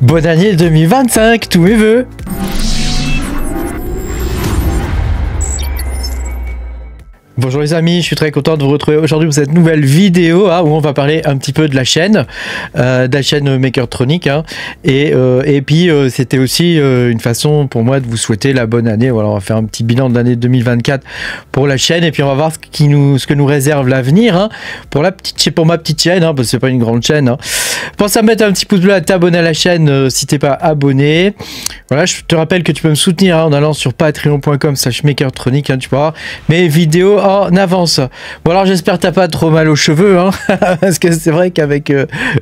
Bonne année 2025, tous mes vœux. Bonjour les amis, je suis très content de vous retrouver aujourd'hui pour cette nouvelle vidéo où on va parler un petit peu de la chaîne Makertronic et puis c'était aussi une façon pour moi de vous souhaiter la bonne année. Voilà, on va faire un petit bilan de l'année 2024 pour la chaîne et puis on va voir ce que nous réserve l'avenir pour ma petite chaîne parce que c'est pas une grande chaîne. Pense à mettre un petit pouce bleu, à t'abonner à la chaîne si t'es pas abonné. Voilà, je te rappelle que tu peux me soutenir en allant sur patreon.com/makertronic, tu peux voir mes vidéos en avance. Bon alors j'espère que t'as pas trop mal aux cheveux parce que c'est vrai qu'avec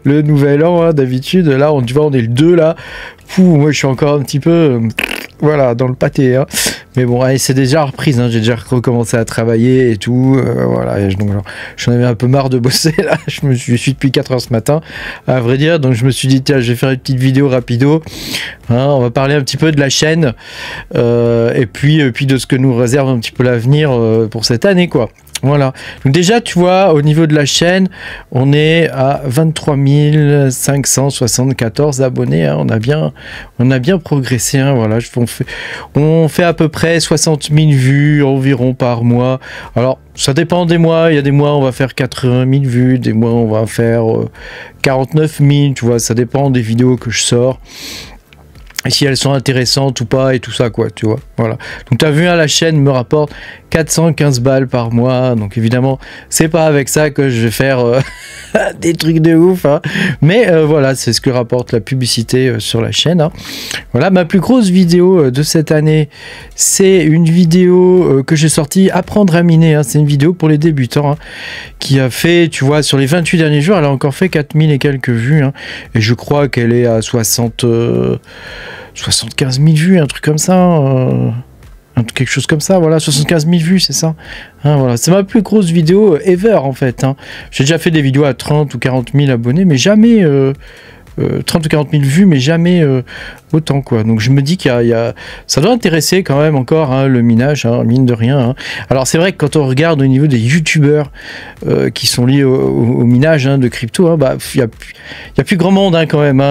le nouvel an d'habitude là tu vois on est le 2 là. Moi je suis encore un petit peu voilà dans le pâté mais bon allez, c'est déjà reprise j'ai déjà recommencé à travailler et tout voilà donc j'en avais un peu marre de bosser là, je suis depuis 4 heures ce matin à vrai dire, donc je me suis dit tiens je vais faire une petite vidéo rapido on va parler un petit peu de la chaîne et puis de ce que nous réserve un petit peu l'avenir pour cette année quoi. Voilà, donc déjà tu vois au niveau de la chaîne on est à 23 574 abonnés, on a bien progressé voilà, on fait à peu près 60 000 vues environ par mois. Alors ça dépend des mois, il y a des mois on va faire 80 000 vues, des mois on va faire 49 000, tu vois, ça dépend des vidéos que je sors. Et si elles sont intéressantes ou pas et tout ça quoi, tu vois, voilà. Donc tu as vu la chaîne me rapporte 415 balles par mois, donc évidemment c'est pas avec ça que je vais faire des trucs de ouf mais voilà, c'est ce que rapporte la publicité sur la chaîne Voilà, ma plus grosse vidéo de cette année, c'est une vidéo que j'ai sortie, apprendre à miner, c'est une vidéo pour les débutants qui a fait, tu vois, sur les 28 derniers jours, elle a encore fait 4000 et quelques vues et je crois qu'elle est à 75 000 vues, un truc comme ça, quelque chose comme ça, voilà, 75 000 vues, c'est ça. Voilà, c'est ma plus grosse vidéo ever en fait. J'ai déjà fait des vidéos à 30 ou 40 000 abonnés, mais jamais 30 ou 40 000 vues, mais jamais autant quoi. Donc je me dis ça doit intéresser quand même encore le minage, mine de rien. Alors c'est vrai que quand on regarde au niveau des youtubeurs qui sont liés au minage de crypto, il y a plus grand monde quand même.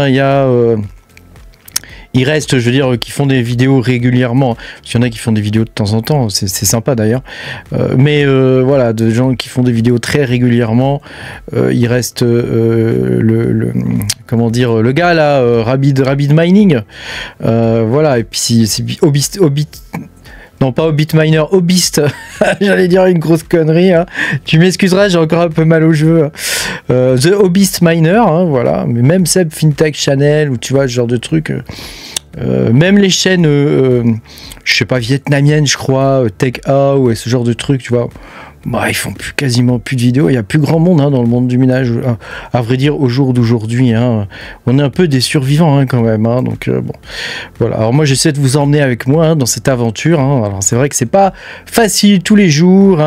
Il reste, je veux dire, qui font des vidéos régulièrement. Il y en a qui font des vidéos de temps en temps, c'est sympa d'ailleurs. Mais voilà, de gens qui font des vidéos très régulièrement. Il reste comment dire, le gars là, Rabid Mining. Voilà, et puis c'est non, pas Hobbitminer, Hobbist. J'allais dire une grosse connerie. Tu m'excuseras, j'ai encore un peu mal aux cheveux. The Hobbist Miner, voilà. Mais même Seb Fintech Channel, ou tu vois, ce genre de truc. Même les chaînes, je sais pas, vietnamiennes, je crois, Tech A, ou ce genre de truc, tu vois. Ils font quasiment plus de vidéos. Il y a plus grand monde dans le monde du minage. À vrai dire, au jour d'aujourd'hui, on est un peu des survivants quand même. Donc bon, voilà. Alors moi, j'essaie de vous emmener avec moi dans cette aventure. Alors c'est vrai que c'est pas facile tous les jours.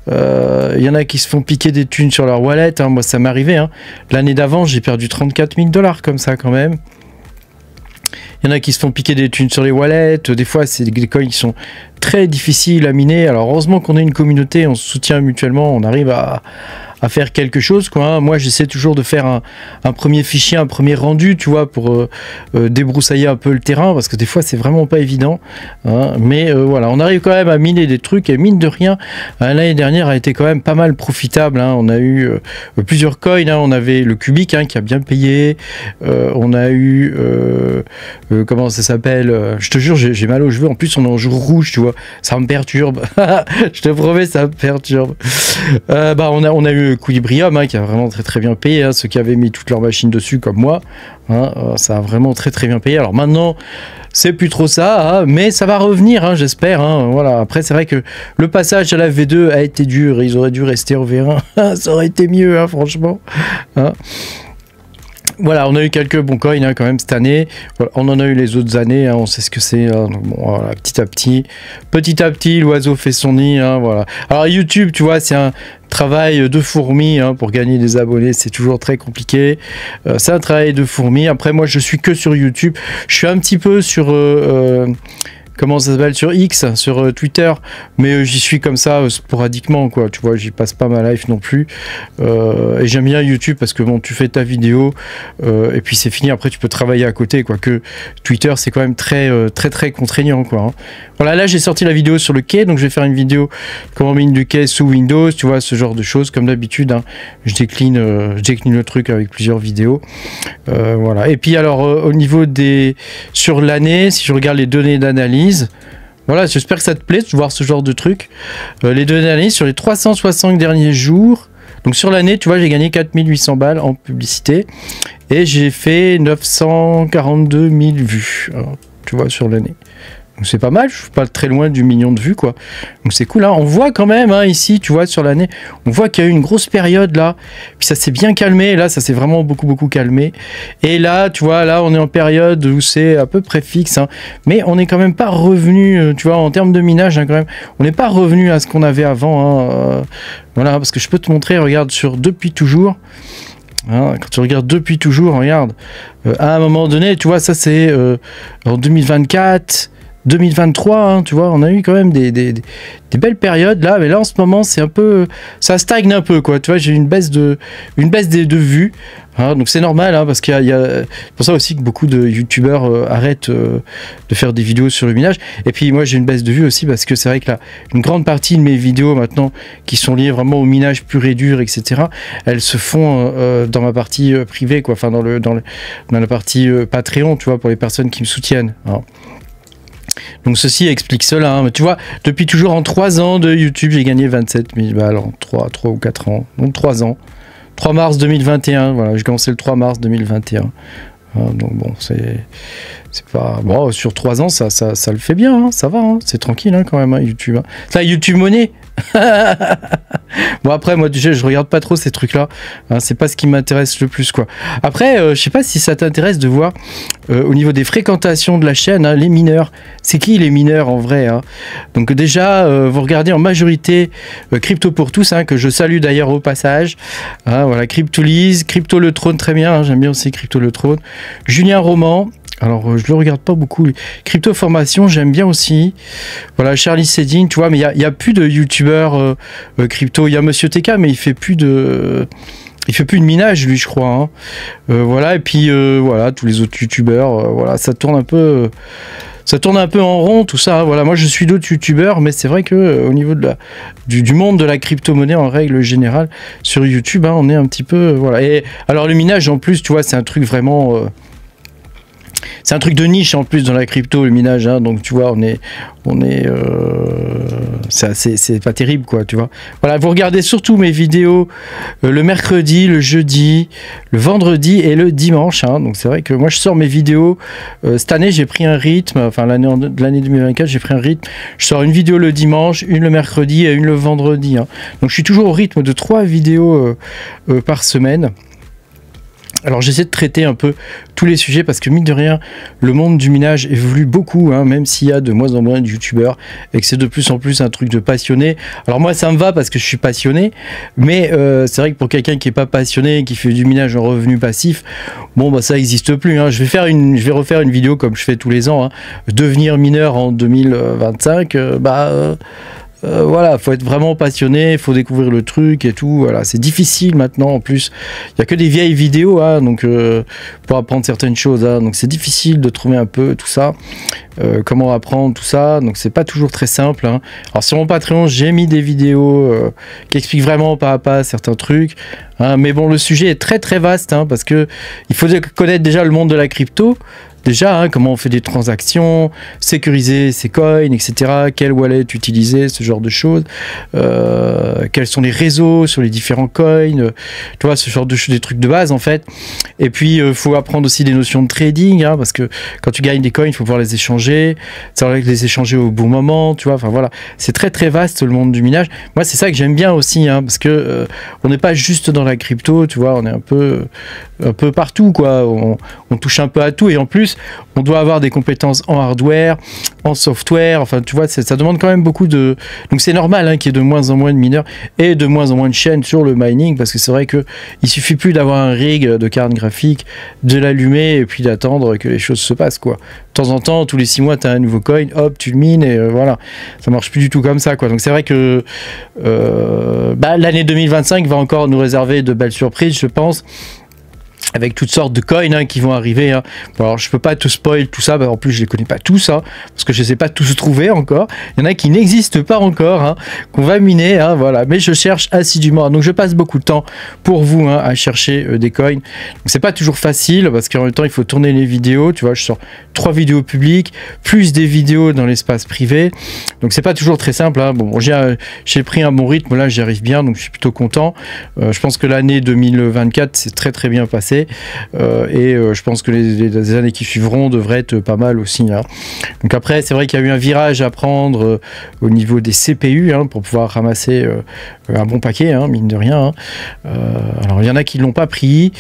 Il y en a qui se font piquer des thunes sur leur wallet. Moi, ça m'est arrivé. L'année d'avant, j'ai perdu 34 000 $ comme ça quand même. Il y en a qui se font piquer des thunes sur les wallets. Des fois, c'est des coins qui sont très difficiles à miner. Alors, heureusement qu'on est une communauté, on se soutient mutuellement, on arrive à faire quelque chose quoi. Moi j'essaie toujours de faire un premier fichier, un premier rendu, tu vois, pour débroussailler un peu le terrain, parce que des fois c'est vraiment pas évident mais voilà, on arrive quand même à miner des trucs, et mine de rien l'année dernière a été quand même pas mal profitable. On a eu plusieurs coins, on avait le Cubic qui a bien payé, on a eu comment ça s'appelle, je te jure j'ai mal aux cheveux, en plus on est en jour rouge, tu vois, ça me perturbe. Je te promets, ça me perturbe. On a eu Equilibrium qui a vraiment très bien payé, ceux qui avaient mis toutes leurs machines dessus comme moi, ça a vraiment très bien payé. Alors maintenant c'est plus trop ça, mais ça va revenir, j'espère. Voilà. Après c'est vrai que le passage à la V2 a été dur, ils auraient dû rester au V1. Ça aurait été mieux, franchement. Voilà, on a eu quelques bons coins quand même cette année. Voilà, on en a eu les autres années, on sait ce que c'est. Donc bon, voilà, petit à petit, l'oiseau fait son nid. Voilà. Alors YouTube, tu vois, c'est un travail de fourmi pour gagner des abonnés, c'est toujours très compliqué. C'est un travail de fourmi. Après, moi, je suis que sur YouTube. Je suis un petit peu sur comment ça s'appelle, sur X, sur Twitter, mais j'y suis comme ça sporadiquement, quoi, tu vois, j'y passe pas ma life non plus, et j'aime bien YouTube parce que bon, tu fais ta vidéo, et puis c'est fini, après tu peux travailler à côté, quoi, que Twitter c'est quand même très contraignant, quoi, hein. Voilà, là j'ai sorti la vidéo sur le quai, donc je vais faire une vidéo comment mine du quai sous Windows, tu vois, ce genre de choses, comme d'habitude, hein. Je décline le truc avec plusieurs vidéos, voilà, et puis alors au niveau des, sur l'année, si je regarde les données d'analyse, voilà, j'espère que ça te plaît de voir ce genre de truc. Les données d'analyse sur les 360 derniers jours. Donc sur l'année, tu vois, j'ai gagné 4800 balles en publicité. Et j'ai fait 942 000 vues. Alors, tu vois, sur l'année. Donc c'est pas mal, je suis pas très loin du million de vues, quoi. Donc c'est cool, hein. On voit quand même, hein, ici, tu vois, sur l'année, on voit qu'il y a eu une grosse période là, puis ça s'est bien calmé, là, ça s'est vraiment beaucoup calmé. Et là, tu vois, là, on est en période où c'est à peu près fixe, hein. Mais on n'est quand même pas revenu, tu vois, en termes de minage, hein, quand même, on n'est pas revenu à ce qu'on avait avant, hein, voilà, parce que je peux te montrer, regarde, sur depuis toujours. Hein, quand tu regardes depuis toujours, regarde, à un moment donné, tu vois, ça c'est en 2024, 2023, hein, tu vois, on a eu quand même des belles périodes là, mais là en ce moment c'est un peu, ça stagne un peu, quoi, tu vois, j'ai une baisse de vues, hein, donc c'est normal, hein, parce qu'il y a c'est pour ça aussi que beaucoup de youtubeurs arrêtent de faire des vidéos sur le minage, et puis moi j'ai une baisse de vues aussi parce que c'est vrai que là, une grande partie de mes vidéos maintenant qui sont liées vraiment au minage pur et dur, etc., elles se font dans ma partie privée, quoi, enfin dans la partie Patreon, tu vois, pour les personnes qui me soutiennent, hein. Donc ceci explique cela, hein. Mais tu vois, depuis toujours en 3 ans de YouTube, j'ai gagné 27 000 balles en 3 ou 4 ans, donc 3 ans. 3 mars 2021, voilà, j'ai commencé le 3 mars 2021. Donc bon, c'est pas... Bon, sur 3 ans, ça le fait bien, hein, ça va, hein, c'est tranquille, hein, quand même, hein, YouTube. Hein. Ça, YouTube Money. Bon, après, moi, je regarde pas trop ces trucs-là, hein, c'est pas ce qui m'intéresse le plus, quoi. Après, je sais pas si ça t'intéresse de voir, au niveau des fréquentations de la chaîne, hein, les mineurs. C'est qui les mineurs, en vrai, hein? Donc déjà, vous regardez en majorité Crypto pour tous, hein, que je salue d'ailleurs au passage. Hein, voilà, Cryptolise, Crypto le Trône, très bien, hein, j'aime bien aussi Crypto le Trône. Julien Roman, alors je le regarde pas beaucoup. Crypto Formation, j'aime bien aussi. Voilà, Charlie Sedin, tu vois, mais il y a plus de youtubeurs crypto. Il y a Monsieur TK, mais il fait plus de minage, lui, je crois, hein. Voilà, et puis voilà, tous les autres youtubeurs, voilà, ça tourne un peu en rond, tout ça, hein. Voilà, moi je suis d'autres youtubeurs, mais c'est vrai que au niveau de du monde de la crypto-monnaie en règle générale, sur YouTube, hein, on est un petit peu, voilà. Et alors le minage, en plus, tu vois, c'est un truc vraiment... c'est un truc de niche en plus dans la crypto, le minage, hein, donc tu vois, c'est pas terrible, quoi, tu vois. Voilà, vous regardez surtout mes vidéos le mercredi, le jeudi, le vendredi et le dimanche, hein. Donc c'est vrai que moi je sors mes vidéos, cette année j'ai pris un rythme, enfin l'année 2024 j'ai pris un rythme, je sors une vidéo le dimanche, une le mercredi et une le vendredi, hein. Donc je suis toujours au rythme de 3 vidéos par semaine. Alors j'essaie de traiter un peu tous les sujets parce que mine de rien, le monde du minage évolue beaucoup, hein, même s'il y a de moins en moins de youtubeurs et que c'est de plus en plus un truc de passionné. Alors moi ça me va parce que je suis passionné, mais c'est vrai que pour quelqu'un qui est pas passionné, qui fait du minage en revenu passif, bon bah ça n'existe plus, hein. Je vais refaire une vidéo comme je fais tous les ans, hein, devenir mineur en 2025, voilà, faut être vraiment passionné, faut découvrir le truc et tout, voilà, c'est difficile maintenant, en plus, il y a que des vieilles vidéos, hein, donc pour apprendre certaines choses, hein, donc c'est difficile de trouver un peu tout ça, comment apprendre tout ça, donc c'est pas toujours très simple, hein. Alors sur mon Patreon, j'ai mis des vidéos qui expliquent vraiment pas à pas certains trucs, hein, mais bon, le sujet est très vaste, hein, parce que il faut connaître déjà le monde de la crypto. Déjà, hein, comment on fait des transactions, sécuriser ses coins, etc. Quel wallet utiliser, ce genre de choses. Quels sont les réseaux sur les différents coins. Tu vois, ce genre de des trucs de base, en fait. Et puis, il faut apprendre aussi des notions de trading, hein, parce que quand tu gagnes des coins, il faut pouvoir les échanger. Ça va les échanger au bon moment, tu vois. Enfin, voilà. C'est très vaste, le monde du minage. Moi, c'est ça que j'aime bien aussi, hein, parce que on n'est pas juste dans la crypto, tu vois. On est un peu partout, quoi. On touche un peu à tout. Et en plus, plus, on doit avoir des compétences en hardware, en software, enfin tu vois, ça demande quand même beaucoup de... Donc c'est normal hein, qu'il y ait de moins en moins de mineurs et de moins en moins de chaînes sur le mining, parce que c'est vrai qu'il suffit plus d'avoir un rig de carte graphique, de l'allumer et puis d'attendre que les choses se passent, quoi. De temps en temps, tous les 6 mois, tu as un nouveau coin, hop, tu le mines et voilà. Ça marche plus du tout comme ça, quoi. Donc c'est vrai que l'année 2025 va encore nous réserver de belles surprises, je pense, avec toutes sortes de coins hein, qui vont arriver. Hein. Bon, alors je peux pas te spoil tout ça, en plus je les connais pas tous, hein, parce que je les ai pas tous trouvés encore. Il y en a qui n'existent pas encore, hein, qu'on va miner, hein, voilà. Mais je cherche assidûment, donc je passe beaucoup de temps pour vous hein, à chercher des coins. Donc c'est pas toujours facile, parce qu'en même temps il faut tourner les vidéos, tu vois, je sors 3 vidéos publiques, plus des vidéos dans l'espace privé, donc c'est pas toujours très simple. Hein. Bon, j'ai pris un bon rythme, là j'y arrive bien, donc je suis plutôt content. Je pense que l'année 2024 c'est très bien passé. Je pense que les années qui suivront devraient être pas mal aussi. Hein. Donc après, c'est vrai qu'il y a eu un virage à prendre au niveau des CPU hein, pour pouvoir ramasser un bon paquet, hein, mine de rien. Hein. Alors il y en a qui ne l'ont pas pris,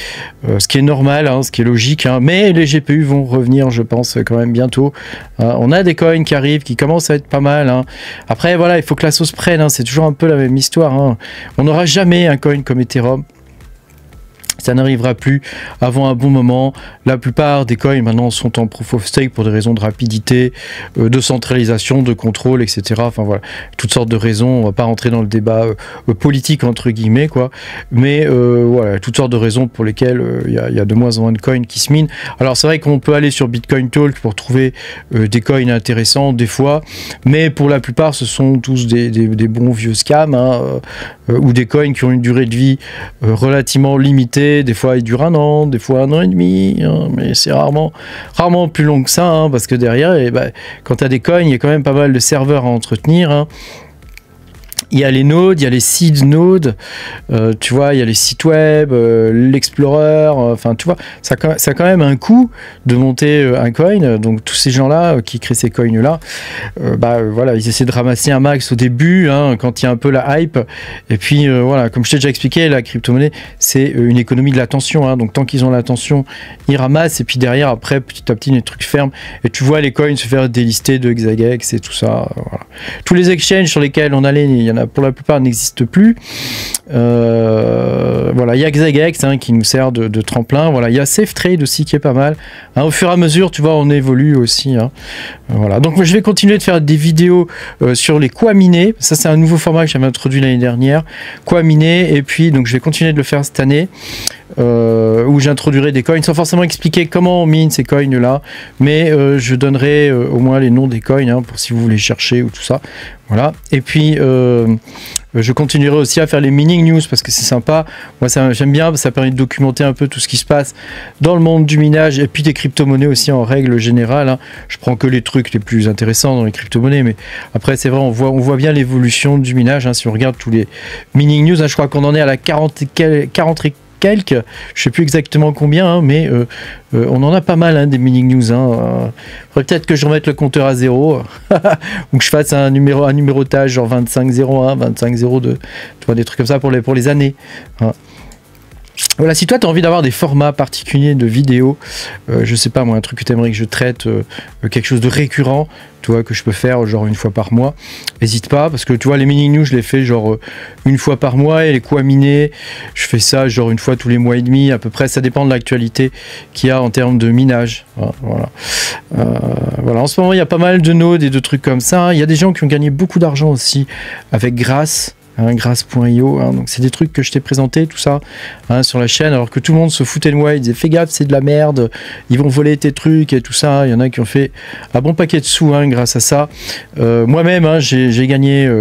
ce qui est normal, hein, ce qui est logique, hein, mais les GPU vont revenir, je pense, quand même bientôt. On a des coins qui arrivent, qui commencent à être pas mal. Hein. Après, voilà, il faut que la sauce prenne, hein, c'est toujours un peu la même histoire. Hein. On n'aura jamais un coin comme Ethereum. Ça n'arrivera plus avant un bon moment. La plupart des coins maintenant sont en proof of stake pour des raisons de rapidité, de centralisation, de contrôle, etc. Enfin voilà, toutes sortes de raisons. On va pas rentrer dans le débat politique entre guillemets quoi. Mais voilà, toutes sortes de raisons pour lesquelles il y a de moins en moins de coins qui se minent. Alors c'est vrai qu'on peut aller sur Bitcoin Talk pour trouver des coins intéressants des fois, mais pour la plupart ce sont tous des bons vieux scams hein, ou des coins qui ont une durée de vie relativement limitée. Des fois il dure 1 an, des fois 1 an et demi, hein, mais c'est rarement plus long que ça, hein, parce que derrière, quand tu as des coins, il y a quand même pas mal de serveurs à entretenir. Hein. Il y a les nodes, il y a les seed nodes, tu vois, il y a les sites web, l'explorer, enfin, tu vois, ça a quand même un coût de monter un coin. Donc, tous ces gens-là qui créent ces coins-là, voilà, ils essaient de ramasser un max au début, hein, quand il y a un peu la hype. Et puis, voilà, comme je t'ai déjà expliqué, la crypto-monnaie, c'est une économie de l'attention. Hein, donc, tant qu'ils ont l'attention, ils ramassent. Et puis, derrière, après, petit à petit, les trucs ferment. Et tu vois les coins se faire délister de Hexagex et tout ça. Voilà. Tous les exchanges sur lesquels on allait, il y en a pour la plupart n'existent plus. Voilà, il y a Hexagex hein, qui nous sert de tremplin. Voilà, il y a SafeTrade aussi qui est pas mal. Hein, au fur et à mesure, tu vois, on évolue aussi. Hein. Voilà, donc je vais continuer de faire des vidéos sur les quoi miner. Ça, c'est un nouveau format que j'avais introduit l'année dernière. Quoi miner, et puis donc je vais continuer de le faire cette année. Où j'introduirai des coins sans forcément expliquer comment on mine ces coins là, mais je donnerai au moins les noms des coins hein, pour si vous voulez chercher ou tout ça. Voilà, et puis je continuerai aussi à faire les mining news parce que c'est sympa. Moi j'aime bien, ça permet de documenter un peu tout ce qui se passe dans le monde du minage et puis des crypto-monnaies aussi en règle générale. Hein. Je prends que les trucs les plus intéressants dans les crypto-monnaies, mais après c'est vrai, on voit bien l'évolution du minage. Hein, si on regarde tous les mining news, hein, je crois qu'on en est à la 40 quelques, je sais plus exactement combien, hein, mais on en a pas mal hein, des mining news. Hein. Faudrait peut-être que je remette le compteur à 0 ou que je fasse un numérotage genre 2501, 2502, tu vois, des trucs comme ça pour les années. Hein. Voilà, si toi tu as envie d'avoir des formats particuliers de vidéos, je sais pas moi, un truc que tu aimerais que je traite, quelque chose de récurrent, tu vois, que je peux faire genre 1 fois par mois, n'hésite pas, parce que tu vois, les mini news je les fais genre 1 fois par mois, et les quoi miner, je fais ça genre 1 fois tous les mois et demi, à peu près, ça dépend de l'actualité qu'il y a en termes de minage. Voilà. Voilà, en ce moment il y a pas mal de nodes et de trucs comme ça, il y a des gens qui ont gagné beaucoup d'argent aussi avec Grass. Hein, Grass.io, hein, donc c'est des trucs que je t'ai présenté tout ça hein, sur la chaîne, alors que tout le monde se foutait de moi, ils disaient fais gaffe, c'est de la merde, ils vont voler tes trucs et tout ça. Il y en a qui ont fait un bon paquet de sous hein, grâce à ça. Moi-même hein, j'ai gagné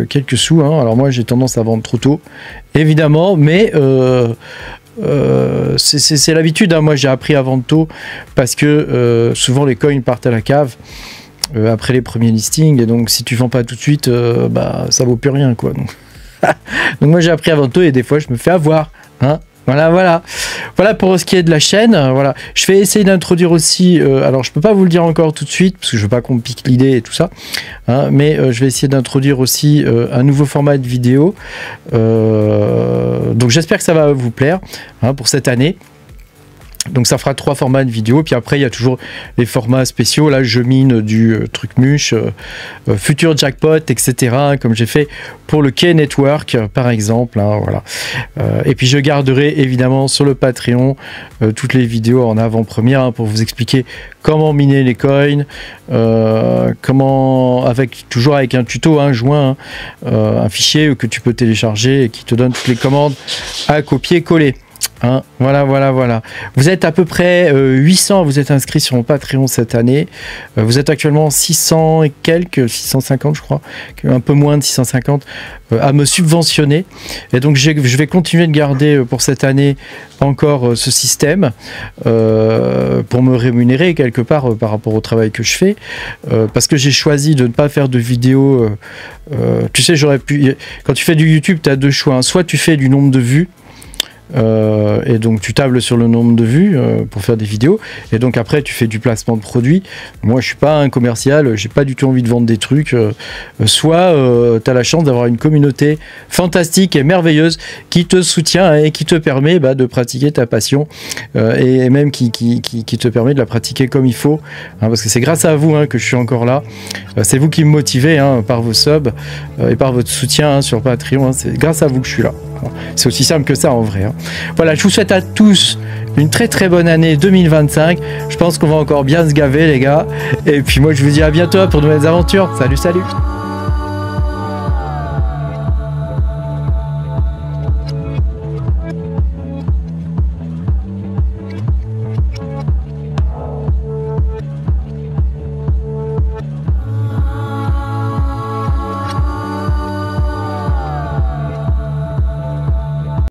quelques sous, hein. Alors moi j'ai tendance à vendre trop tôt évidemment, mais c'est l'habitude hein. Moi j'ai appris à vendre tôt parce que souvent les coins partent à la cave après les premiers listings, et donc si tu vends pas tout de suite, ça vaut plus rien quoi. Donc, donc moi j'ai appris avant tout et des fois je me fais avoir. Hein. Voilà pour ce qui est de la chaîne. Voilà, je vais essayer d'introduire aussi. Alors je peux pas vous le dire encore tout de suite parce que je veux pas qu'on me pique l'idée et tout ça. Hein, mais je vais essayer d'introduire aussi un nouveau format de vidéo. Donc j'espère que ça va vous plaire hein, pour cette année. Donc ça fera 3 formats de vidéo, puis après il y a toujours les formats spéciaux. Là je mine du truc muche, futur jackpot, etc. Comme j'ai fait pour le Key Network par exemple. Hein, voilà. Et puis je garderai évidemment sur le Patreon toutes les vidéos en avant-première hein, pour vous expliquer comment miner les coins, comment toujours avec un tuto hein, joint, un fichier que tu peux télécharger et qui te donne toutes les commandes à copier-coller. Hein, voilà. Vous êtes à peu près 800, vous êtes inscrits sur mon Patreon cette année. Vous êtes actuellement 600 et quelques, 650 je crois, un peu moins de 650 à me subventionner. Et donc je vais continuer de garder pour cette année encore ce système pour me rémunérer quelque part par rapport au travail que je fais. Parce que j'ai choisi de ne pas faire de vidéos. Tu sais, j'aurais pu... Quand tu fais du YouTube, tu as 2 choix. Hein. Soit tu fais du nombre de vues, et donc tu tables sur le nombre de vues pour faire des vidéos et donc après tu fais du placement de produits. Moi je suis pas un commercial, j'ai pas du tout envie de vendre des trucs. Soit tu as la chance d'avoir une communauté fantastique et merveilleuse qui te soutient et qui te permet de pratiquer ta passion et même qui te permet de la pratiquer comme il faut hein, parce que c'est grâce à vous hein, que je suis encore là. C'est vous qui me motivez hein, par vos subs et par votre soutien hein, sur Patreon hein, c'est grâce à vous que je suis là. C'est aussi simple que ça en vrai. Hein. Voilà, je vous souhaite à tous une très bonne année 2025. Je pense qu'on va encore bien se gaver les gars. Et puis moi je vous dis à bientôt pour de nouvelles aventures. Salut.